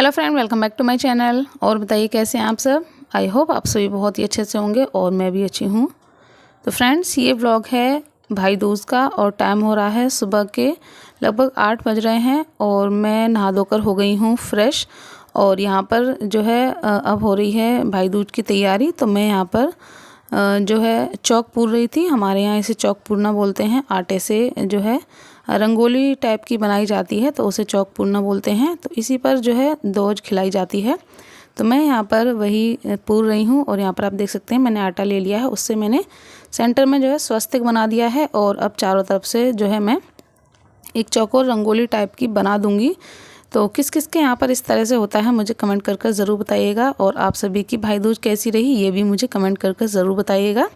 Hello friend, welcome back to my channel. और बताइए कैसे हैं आप सब। आई होप आप सभी बहुत ही अच्छे से होंगे और मैं भी अच्छी हूँ। तो फ्रेंड्स, ये व्लॉग है भाई दूज का और टाइम हो रहा है सुबह के लगभग 8 बज रहे हैं और मैं नहा धोकर हो गई हूँ फ्रेश। और यहाँ पर जो है अब हो रही है भाई दूज की तैयारी। तो मैं यहाँ पर जो है चौक पूर रही थी। हमारे यहाँ इसे चौक पूरना बोलते हैं। आटे से जो है रंगोली टाइप की बनाई जाती है तो उसे चौक पूरना बोलते हैं। तो इसी पर जो है दोज खिलाई जाती है। तो मैं यहाँ पर वही पूर रही हूँ और यहाँ पर आप देख सकते हैं मैंने आटा ले लिया है। उससे मैंने सेंटर में जो है स्वस्तिक बना दिया है और अब चारों तरफ से जो है मैं एक चौकोर रंगोली टाइप की बना दूँगी। तो किस किस के यहाँ पर इस तरह से होता है मुझे कमेंट कर ज़रूर बताइएगा। और आप सभी की भाई दूज कैसी रही ये भी मुझे कमेंट कर ज़रूर बताइएगा।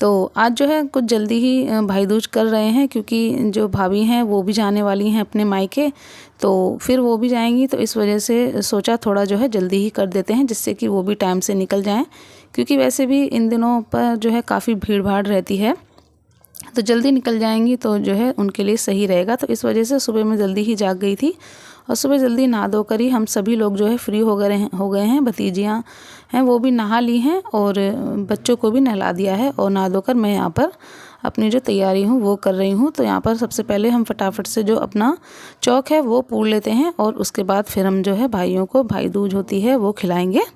तो आज जो है कुछ जल्दी ही भाई दूज कर रहे हैं क्योंकि जो भाभी हैं वो भी जाने वाली हैं अपने मायके। तो फिर वो भी जाएंगी तो इस वजह से सोचा थोड़ा जो है जल्दी ही कर देते हैं जिससे कि वो भी टाइम से निकल जाएं। क्योंकि वैसे भी इन दिनों पर जो है काफ़ी भीड़ भाड़ रहती है तो जल्दी निकल जाएंगी तो जो है उनके लिए सही रहेगा। तो इस वजह से सुबह मैं जल्दी ही जाग गई थी और सुबह जल्दी नहा धो कर ही हम सभी लोग जो है फ्री हो गए हैं। भतीजियाँ हैं वो भी नहा ली हैं और बच्चों को भी नहला दिया है। और नहा धोकर मैं यहाँ पर अपनी जो तैयारी हूँ वो कर रही हूँ। तो यहाँ पर सबसे पहले हम फटाफट से जो अपना चौक है वो पूर लेते हैं और उसके बाद फिर हम जो है भाइयों को भाई दूज होती है वो खिलाएँगे।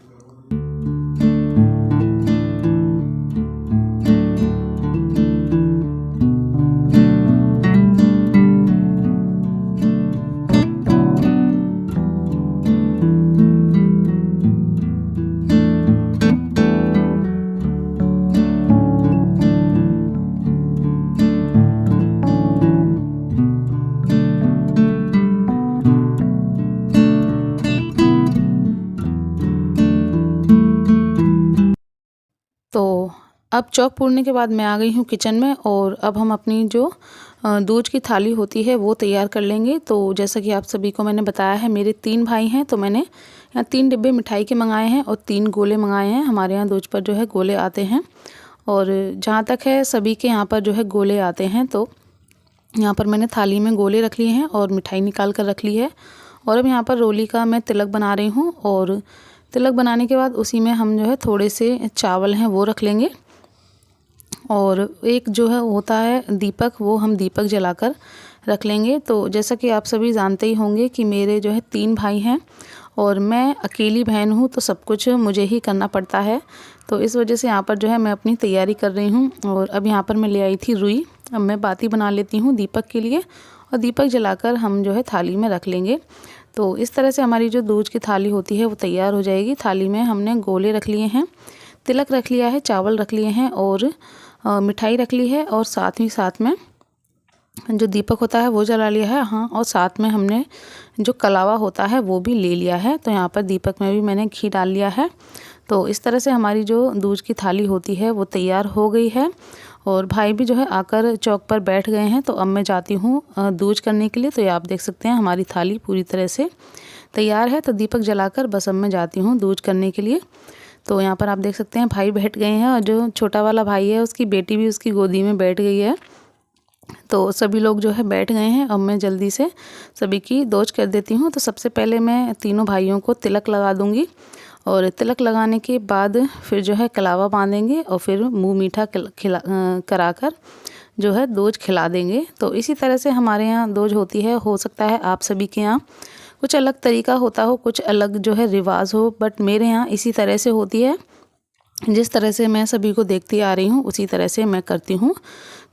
तो अब चौक पूरने के बाद मैं आ गई हूँ किचन में और अब हम अपनी जो दूज की थाली होती है वो तैयार कर लेंगे। तो जैसा कि आप सभी को मैंने बताया है मेरे 3 भाई हैं तो मैंने यहाँ 3 डिब्बे मिठाई के मंगाए हैं और 3 गोले मंगाए हैं। हमारे यहाँ दूज पर जो है गोले आते हैं और जहाँ तक है सभी के यहाँ पर जो है गोले आते हैं। तो यहाँ पर मैंने थाली में गोले रख लिए हैं और मिठाई निकाल कर रख ली है। और अब यहाँ पर रोली का मैं तिलक बना रही हूँ और तिलक बनाने के बाद उसी में हम जो है थोड़े से चावल हैं वो रख लेंगे। और एक जो है होता है दीपक, वो हम दीपक जलाकर रख लेंगे। तो जैसा कि आप सभी जानते ही होंगे कि मेरे जो है 3 भाई हैं और मैं अकेली बहन हूँ तो सब कुछ मुझे ही करना पड़ता है। तो इस वजह से यहाँ पर जो है मैं अपनी तैयारी कर रही हूँ। और अब यहाँ पर मैं ले आई थी रुई। अब मैं बाती बना लेती हूँ दीपक के लिए और दीपक जलाकर हम जो है थाली में रख लेंगे। तो इस तरह से हमारी जो दूज की थाली होती है वो तैयार हो जाएगी। थाली में हमने गोले रख लिए हैं, तिलक रख लिया है, चावल रख लिए हैं और मिठाई रख ली है और साथ में जो दीपक होता है वो जला लिया है। हाँ, और साथ में हमने जो कलावा होता है वो भी ले लिया है। तो यहाँ पर दीपक में भी मैंने घी डाल लिया है। तो इस तरह से हमारी जो दूज की थाली होती है वो तैयार हो गई है और भाई भी जो है आकर चौक पर बैठ गए हैं। तो अब मैं जाती हूँ दूज करने के लिए। तो ये आप देख सकते हैं हमारी थाली पूरी तरह से तैयार है। तो दीपक जलाकर बस अब मैं जाती हूँ दूज करने के लिए। तो यहाँ पर आप देख सकते हैं भाई बैठ गए हैं और जो छोटा वाला भाई है उसकी बेटी भी उसकी गोदी में बैठ गई है। तो सभी लोग जो है बैठ गए हैं। अब मैं जल्दी से सभी की दोज कर देती हूँ। तो सबसे पहले मैं तीनों भाइयों को तिलक लगा दूँगी और तिलक लगाने के बाद फिर जो है कलावा बांधेंगे और फिर मुँह मीठा कराकर जो है दोज खिला देंगे। तो इसी तरह से हमारे यहाँ दोज होती है। हो सकता है आप सभी के यहाँ कुछ अलग तरीका होता हो, कुछ अलग जो है रिवाज हो, बट मेरे यहाँ इसी तरह से होती है। जिस तरह से मैं सभी को देखती आ रही हूँ उसी तरह से मैं करती हूँ।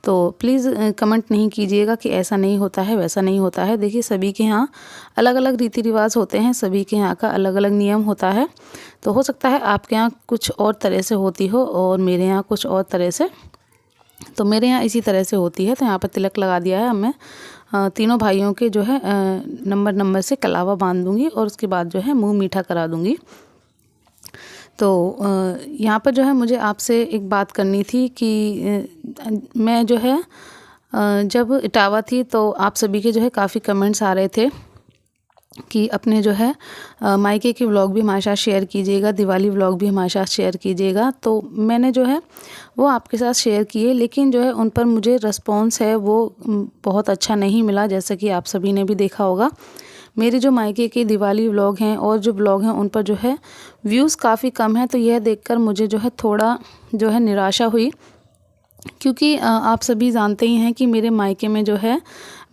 तो प्लीज़ कमेंट नहीं कीजिएगा कि ऐसा नहीं होता है वैसा नहीं होता है। देखिए सभी के यहाँ अलग अलग रीति रिवाज होते हैं, सभी के यहाँ का अलग अलग नियम होता है। तो हो सकता है आपके यहाँ कुछ और तरह से होती हो और मेरे यहाँ कुछ और तरह से। तो मेरे यहाँ इसी तरह से होती है। तो यहाँ पर तिलक लगा दिया है। अब मैं तीनों भाइयों के जो है नंबर से कलावा बांध दूँगी और उसके बाद जो है मुँह मीठा करा दूँगी। तो यहाँ पर जो है मुझे आपसे एक बात करनी थी कि मैं जो है जब इटावा थी तो आप सभी के जो है काफ़ी कमेंट्स आ रहे थे कि अपने जो है मायके के व्लॉग भी हमारे साथ शेयर कीजिएगा, दिवाली व्लॉग भी हमारे साथ शेयर कीजिएगा। तो मैंने जो है वो आपके साथ शेयर किए, लेकिन जो है उन पर मुझे रिस्पॉन्स है वो बहुत अच्छा नहीं मिला। जैसा कि आप सभी ने भी देखा होगा मेरे जो मायके के दिवाली व्लॉग हैं और जो व्लॉग हैं उन पर जो है व्यूज़ काफ़ी कम है। तो यह देखकर मुझे जो है थोड़ा जो है निराशा हुई, क्योंकि आप सभी जानते ही हैं कि मेरे मायके में जो है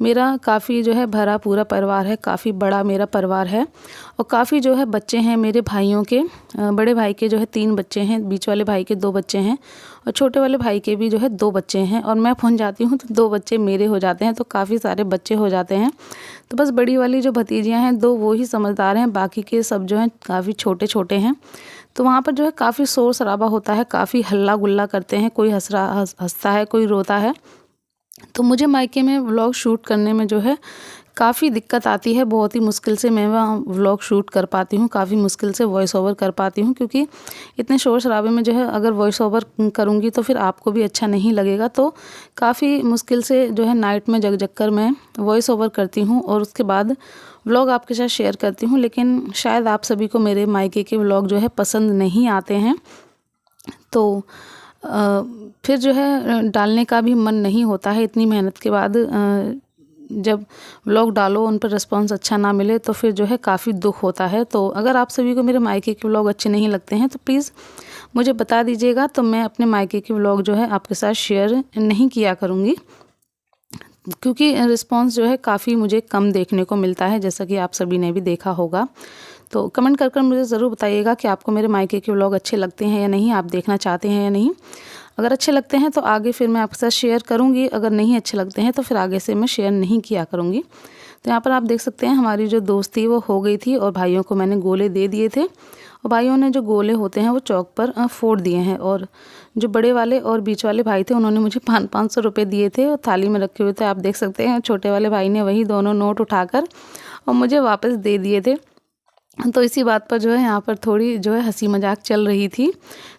मेरा काफ़ी जो है भरा पूरा परिवार है, काफ़ी बड़ा मेरा परिवार है और काफ़ी जो है बच्चे हैं मेरे भाइयों के। बड़े भाई के जो है 3 बच्चे हैं, बीच वाले भाई के 2 बच्चे हैं और छोटे वाले भाई के भी जो है 2 बच्चे हैं और मैं पहुंच जाती हूं तो 2 बच्चे मेरे हो जाते हैं, तो काफ़ी सारे बच्चे हो जाते हैं। तो बस बड़ी वाली जो भतीजियाँ हैं 2 वो ही समझदार हैं, बाकी के सब जो हैं काफ़ी छोटे छोटे हैं। तो वहाँ पर जो है काफ़ी शोर शराबा होता है, काफ़ी हल्ला गुल्ला करते हैं, कोई हंसता है, कोई रोता है। तो मुझे मायके में व्लॉग शूट करने में जो है काफ़ी दिक्कत आती है, बहुत ही मुश्किल से मैं वहाँ व्लॉग शूट कर पाती हूँ, काफ़ी मुश्किल से वॉइस ओवर कर पाती हूँ, क्योंकि इतने शोर शराबे में जो है अगर वॉइस ओवर करूँगी तो फिर आपको भी अच्छा नहीं लगेगा। तो काफ़ी मुश्किल से जो है नाइट में जग जग कर मैं वॉइस ओवर करती हूँ और उसके बाद व्लॉग आपके साथ शेयर करती हूँ। लेकिन शायद आप सभी को मेरे मायके के व्लॉग जो है पसंद नहीं आते हैं, तो फिर जो है डालने का भी मन नहीं होता है। इतनी मेहनत के बाद जब व्लॉग डालो उन पर रिस्पांस अच्छा ना मिले तो फिर जो है काफ़ी दुख होता है। तो अगर आप सभी को मेरे मायके के व्लॉग अच्छे नहीं लगते हैं तो प्लीज़ मुझे बता दीजिएगा, तो मैं अपने मायके के व्लॉग जो है आपके साथ शेयर नहीं किया करूँगी, क्योंकि रिस्पांस जो है काफ़ी मुझे कम देखने को मिलता है, जैसा कि आप सभी ने भी देखा होगा। तो कमेंट कर मुझे ज़रूर बताइएगा कि आपको मेरे मायके के व्लॉग अच्छे लगते हैं या नहीं, आप देखना चाहते हैं या नहीं। अगर अच्छे लगते हैं तो आगे फिर मैं आपके साथ शेयर करूंगी, अगर नहीं अच्छे लगते हैं तो फिर आगे से मैं शेयर नहीं किया करूंगी। तो यहाँ पर आप देख सकते हैं हमारी जो दोस्ती वो हो गई थी और भाइयों को मैंने गोले दे दिए थे और भाइयों ने जो गोले होते हैं वो चौक पर फोड़ दिए हैं। और जो बड़े वाले और बीच वाले भाई थे उन्होंने मुझे 500 रुपये दिए थे और थाली में रखे हुए थे, आप देख सकते हैं। छोटे वाले भाई ने वही दोनों नोट उठाकर और मुझे वापस दे दिए थे। तो इसी बात पर जो है यहाँ पर थोड़ी जो है हंसी मजाक चल रही थी।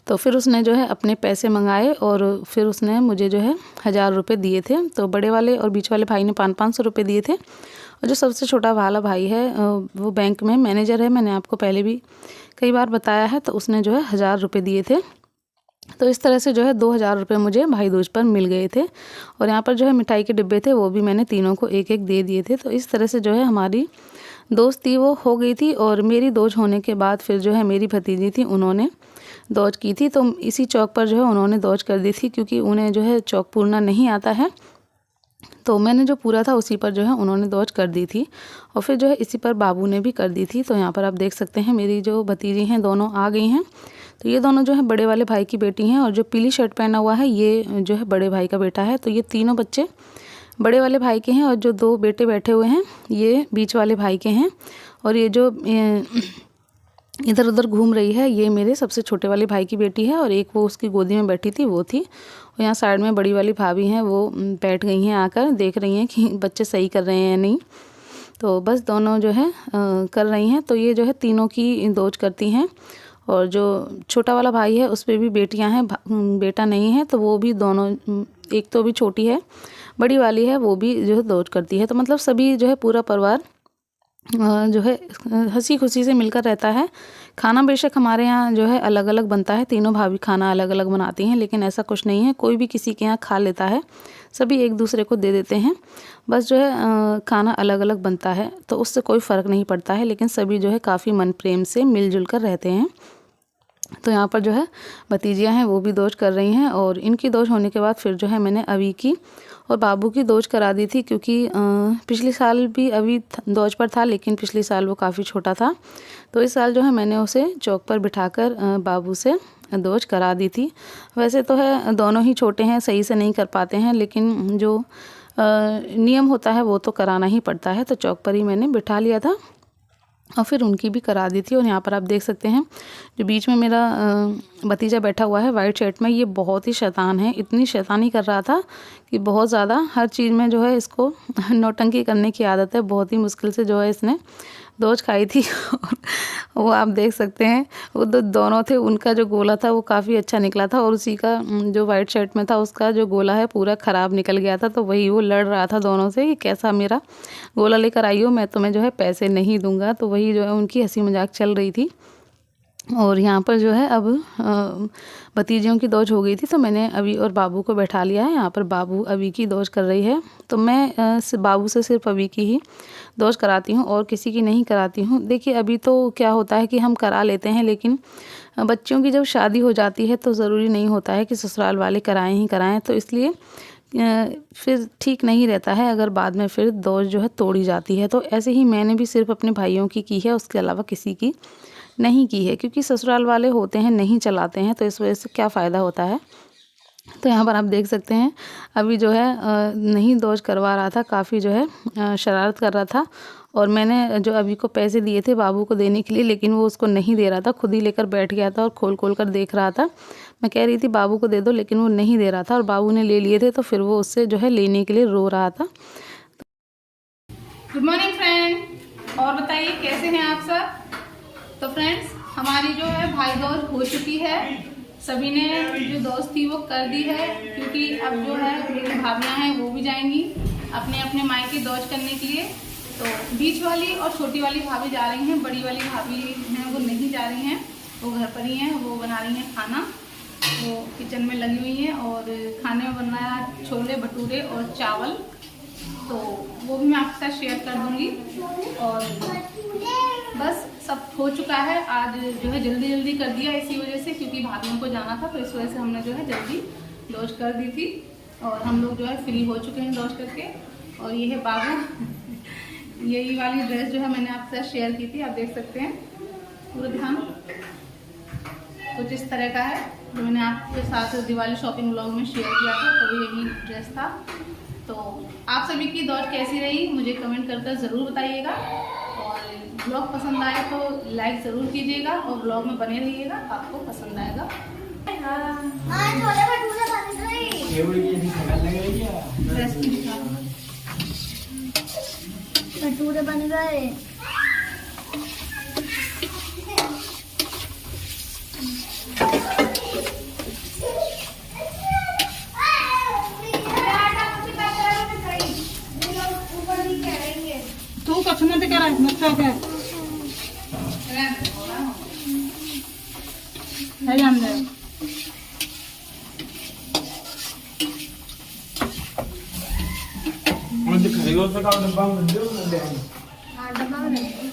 तो फिर उसने जो है अपने पैसे मंगाए और फिर उसने मुझे जो है 1000 रुपये दिए थे। तो बड़े वाले और बीच वाले भाई ने 500 रुपये दिए थे और जो सबसे छोटा वाला भाई है वो बैंक में मैनेजर है, मैंने आपको पहले भी कई बार बताया है। तो उसने जो है 1000 रुपये दिए थे। तो इस तरह से जो है 2000 रुपये मुझे भाई दूज पर मिल गए थे और यहाँ पर जो है मिठाई के डिब्बे थे वो भी मैंने तीनों को एक एक दे दिए थे। तो इस तरह से जो है हमारी दोस्ती वो हो गई थी। और मेरी दोज होने के बाद फिर जो है मेरी भतीजी थी, उन्होंने दौज की थी। तो इसी चौक पर जो है उन्होंने दौज कर दी थी, क्योंकि उन्हें जो है चौक पूरना नहीं आता है। तो मैंने जो पूरा था उसी पर जो है उन्होंने दौज कर दी थी और फिर जो है इसी पर बाबू ने भी कर दी थी। तो यहाँ पर आप देख सकते हैं मेरी जो भतीजी हैं दोनों आ गई हैं। तो ये दोनों जो है बड़े वाले भाई की बेटी हैं और जो पीली शर्ट पहना हुआ है ये जो है बड़े भाई का बेटा है। तो ये तीनों बच्चे बड़े वाले भाई के हैं और जो 2 बेटे बैठे हुए हैं ये बीच वाले भाई के हैं और ये जो इधर उधर घूम रही है ये मेरे सबसे छोटे वाले भाई की बेटी है और एक वो उसकी गोदी में बैठी थी वो थी। और यहाँ साइड में बड़ी वाली भाभी हैं, वो बैठ गई हैं, आकर देख रही हैं कि बच्चे सही कर रहे हैं या नहीं। तो बस दोनों जो है कर रही हैं। तो ये जो है तीनों की दौज करती हैं और जो छोटा वाला भाई है उस पर भी बेटियां हैं, बेटा नहीं है। तो वो भी दोनों, एक तो भी छोटी है, बड़ी वाली है, वो भी जो है दौज करती है। तो मतलब सभी जो है पूरा परिवार जो है हंसी खुशी से मिलकर रहता है। खाना बेशक हमारे यहाँ जो है अलग अलग बनता है, तीनों भाभी खाना अलग अलग बनाती हैं, लेकिन ऐसा कुछ नहीं है, कोई भी किसी के यहाँ खा लेता है, सभी एक दूसरे को दे देते हैं। बस जो है खाना अलग अलग बनता है तो उससे कोई फ़र्क नहीं पड़ता है, लेकिन सभी जो है काफ़ी मन प्रेम से मिलजुल कर रहते हैं। तो यहाँ पर जो है भतीजियाँ हैं वो भी दौज कर रही हैं और इनकी दौज होने के बाद फिर जो है मैंने अभी की और बाबू की दौज करा दी थी, क्योंकि पिछले साल भी अभी दौज पर था लेकिन पिछले साल वो काफ़ी छोटा था। तो इस साल जो है मैंने उसे चौक पर बिठाकर बाबू से दौज करा दी थी। वैसे तो है दोनों ही छोटे हैं, सही से नहीं कर पाते हैं, लेकिन जो नियम होता है वो तो कराना ही पड़ता है। तो चौक पर ही मैंने बिठा लिया था और फिर उनकी भी करा दी थी। और यहाँ पर आप देख सकते हैं जो बीच में मेरा भतीजा बैठा हुआ है वाइट शर्ट में, ये बहुत ही शैतान है, इतनी शैतानी कर रहा था कि बहुत ज़्यादा, हर चीज़ में जो है इसको नौटंकी करने की आदत है। बहुत ही मुश्किल से जो है इसने दौज खाई थी और वो आप देख सकते हैं वो दोनों थे, उनका जो गोला था वो काफ़ी अच्छा निकला था और उसी का जो वाइट शर्ट में था उसका जो गोला है पूरा ख़राब निकल गया था। तो वही वो लड़ रहा था दोनों से कि कैसा मेरा गोला लेकर आई हो, मैं तुम्हें जो है पैसे नहीं दूंगा। तो वही जो है उनकी हंसी मजाक चल रही थी। और यहाँ पर जो है अब भतीजियों की दौज हो गई थी, तो मैंने अभी और बाबू को बैठा लिया है। यहाँ पर बाबू अभी की दौज कर रही है, तो मैं बाबू से सिर्फ अभी की ही दौज कराती हूँ और किसी की नहीं कराती हूँ। देखिए अभी तो क्या होता है कि हम करा लेते हैं, लेकिन बच्चों की जब शादी हो जाती है तो ज़रूरी नहीं होता है कि ससुराल वाले कराएं ही कराएं, तो इसलिए फिर ठीक नहीं रहता है अगर बाद में फिर दौज जो है तोड़ी जाती है। तो ऐसे ही मैंने भी सिर्फ अपने भाइयों की है, उसके अलावा किसी की नहीं की है, क्योंकि ससुराल वाले होते हैं नहीं चलाते हैं, तो इस वजह से क्या फ़ायदा होता है। तो यहाँ पर आप देख सकते हैं अभी जो है नहीं दौज करवा रहा था, काफ़ी जो है शरारत कर रहा था। और मैंने जो अभी को पैसे दिए थे बाबू को देने के लिए, लेकिन वो उसको नहीं दे रहा था, खुद ही लेकर बैठ गया था और खोल खोल कर देख रहा था। मैं कह रही थी बाबू को दे दो, लेकिन वो नहीं दे रहा था और बाबू ने ले लिए थे, तो फिर वो उससे जो है लेने के लिए रो रहा था। गुड मॉर्निंग फ्रेंड, और बताइए कैसे हैं आप सब। तो फ्रेंड्स हमारी जो है भाई दौज हो चुकी है, सभी ने जो दौज थी वो कर दी है, क्योंकि अब जो है मेरी भाभियाँ हैं वो भी जाएंगी अपने अपने मायके दौज करने के लिए। तो बीच वाली और छोटी वाली भाभी जा रही हैं, बड़ी वाली भाभी हैं वो नहीं जा रही हैं, वो घर पर ही हैं, वो बना रही हैं खाना, वो किचन में लगी हुई हैं। और खाने में बन रहा है छोले भटूरे और चावल, तो वो भी मैं आपके साथ शेयर कर दूंगी। और बस सब हो चुका है, आज जो है जल्दी जल्दी कर दिया इसी वजह से, क्योंकि भाभियों को जाना था, तो इस वजह से हमने जो है जल्दी दौज कर दी थी और हम लोग जो है फ्री हो चुके हैं दौज करके। और ये है बाबू, यही वाली ड्रेस जो है मैंने आपके साथ शेयर की थी, आप देख सकते हैं पूरा ध्यान कुछ इस तरह का है, जो मैंने आपके साथ दिवाली शॉपिंग व्लॉग में शेयर किया था, तो यही ड्रेस था। तो आप सभी की दौज कैसी रही मुझे कमेंट कर ज़रूर बताइएगा, और ब्लॉग पसंद आए तो लाइक ज़रूर कीजिएगा और ब्लॉग में बने रहिएगा, आपको पसंद आएगा। भटूरे बन गए। तू कछ मत कर, मत कर है जान दे। मुझे खरीदो तो का डब्बा में दे दो। हाँ डब्बा में।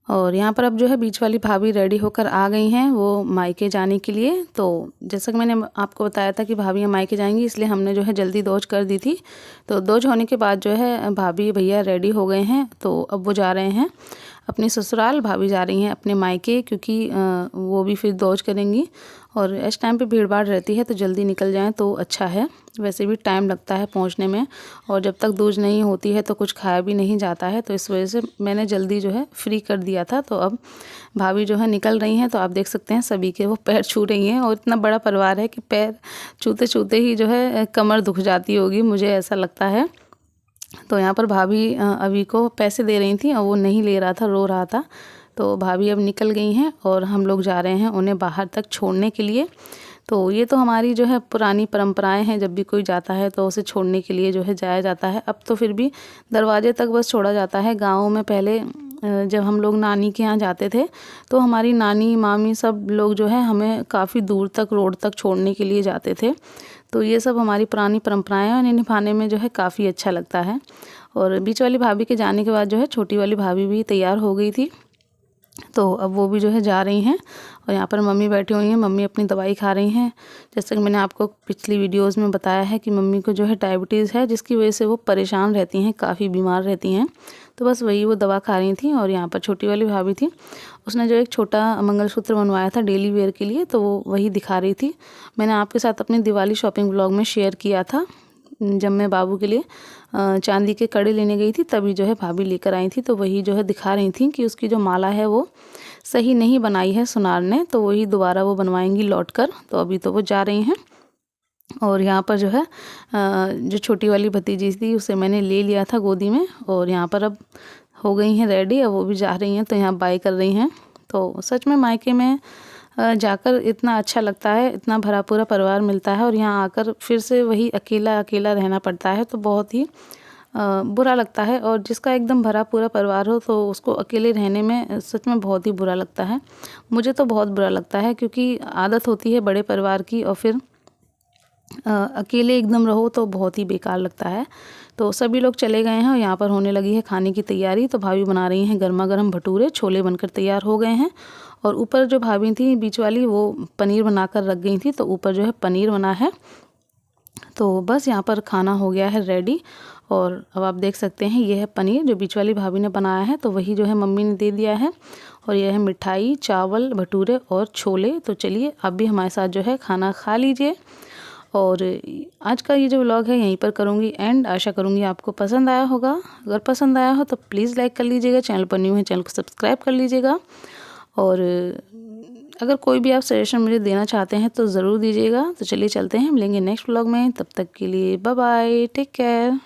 और यहाँ पर अब जो है बीच वाली भाभी रेडी होकर आ गई हैं वो मायके जाने के लिए। तो जैसा कि मैंने आपको बताया था कि भाभियाँ मायके जाएंगी, इसलिए हमने जो है जल्दी दौज कर दी थी। तो दौज होने के बाद जो है भाभी भैया रेडी हो गए हैं, तो अब वो जा रहे हैं अपने ससुराल, भाभी जा रही हैं अपने मायके, क्योंकि वो भी फिर दौज करेंगी। और इस टाइम पे भीड़ भाड़ रहती है, तो जल्दी निकल जाएं तो अच्छा है, वैसे भी टाइम लगता है पहुंचने में, और जब तक दूज नहीं होती है तो कुछ खाया भी नहीं जाता है, तो इस वजह से मैंने जल्दी जो है फ्री कर दिया था। तो अब भाभी जो है निकल रही हैं, तो आप देख सकते हैं सभी के वो पैर छू रही हैं, और इतना बड़ा परिवार है कि पैर छूते छूते ही जो है कमर दुख जाती होगी, मुझे ऐसा लगता है। तो यहाँ पर भाभी अभी को पैसे दे रही थी और वो नहीं ले रहा था, रो रहा था। तो भाभी अब निकल गई हैं और हम लोग जा रहे हैं उन्हें बाहर तक छोड़ने के लिए। तो ये तो हमारी जो है पुरानी परंपराएं हैं, जब भी कोई जाता है तो उसे छोड़ने के लिए जो है जाया जाता है। अब तो फिर भी दरवाजे तक बस छोड़ा जाता है। गाँव में पहले जब हम लोग नानी के यहाँ जाते थे, तो हमारी नानी मामी सब लोग जो है हमें काफ़ी दूर तक रोड तक छोड़ने के लिए जाते थे। तो ये सब हमारी पुरानी परंपराएं हैं, इन्हें निभाने में जो है काफ़ी अच्छा लगता है। और बीच वाली भाभी के जाने के बाद जो है छोटी वाली भाभी भी तैयार हो गई थी, तो अब वो भी जो है जा रही हैं। और यहाँ पर मम्मी बैठी हुई हैं, मम्मी अपनी दवाई खा रही हैं। जैसे कि मैंने आपको पिछली वीडियोस में बताया है कि मम्मी को जो है डायबिटीज़ है, जिसकी वजह से वो परेशान रहती हैं, काफ़ी बीमार रहती हैं। तो बस वही वो दवा खा रही थी। और यहाँ पर छोटी वाली भाभी थी, उसने जो एक छोटा मंगलसूत्र बनवाया था डेली वेयर के लिए, तो वो वही दिखा रही थी। मैंने आपके साथ अपनी दिवाली शॉपिंग व्लॉग में शेयर किया था, जब मैं बाबू के लिए चांदी के कड़े लेने गई थी, तभी जो है भाभी लेकर आई थी। तो वही जो है दिखा रही थी कि उसकी जो माला है वो सही नहीं बनाई है सुनार ने, तो वही दोबारा वो बनवाएंगी लौट कर। तो अभी तो वो जा रही हैं। और यहाँ पर जो है जो छोटी वाली भतीजी थी उसे मैंने ले लिया था गोदी में, और यहाँ पर अब हो गई हैं रेडी, अब वो भी जा रही हैं। तो यहाँ बाय कर रही हैं। तो सच में मायके में जाकर इतना अच्छा लगता है, इतना भरा पूरा परिवार मिलता है, और यहाँ आकर फिर से वही अकेला अकेला रहना पड़ता है, तो बहुत ही बुरा लगता है। और जिसका एकदम भरा पूरा परिवार हो तो उसको अकेले रहने में सच में बहुत ही बुरा लगता है। मुझे तो बहुत बुरा लगता है, क्योंकि आदत होती है बड़े परिवार की और फिर अकेले एकदम रहो तो बहुत ही बेकार लगता है। तो सभी लोग चले गए हैं और यहाँ पर होने लगी है खाने की तैयारी। तो भाभी बना रही हैं गर्मा गर्म भटूरे, छोले बनकर तैयार हो गए हैं। और ऊपर जो भाभी थी बीच वाली, वो पनीर बनाकर रख गई थी, तो ऊपर जो है पनीर बना है। तो बस यहाँ पर खाना हो गया है रेडी। और अब आप देख सकते हैं ये है पनीर जो बीच वाली भाभी ने बनाया है, तो वही जो है मम्मी ने दे दिया है। और यह है मिठाई, चावल, भटूरे और छोले। तो चलिए आप भी हमारे साथ जो है खाना खा लीजिए। और आज का ये जो व्लॉग है यहीं पर करूँगी एंड। आशा करूँगी आपको पसंद आया होगा। अगर पसंद आया हो तो प्लीज़ लाइक कर लीजिएगा, चैनल पर न्यू है चैनल को सब्सक्राइब कर लीजिएगा। और अगर कोई भी आप सजेशन मुझे देना चाहते हैं तो ज़रूर दीजिएगा। तो चलिए चलते हैं, मिलेंगे नेक्स्ट व्लॉग में। तब तक के लिए बाय बाय, टेक केयर।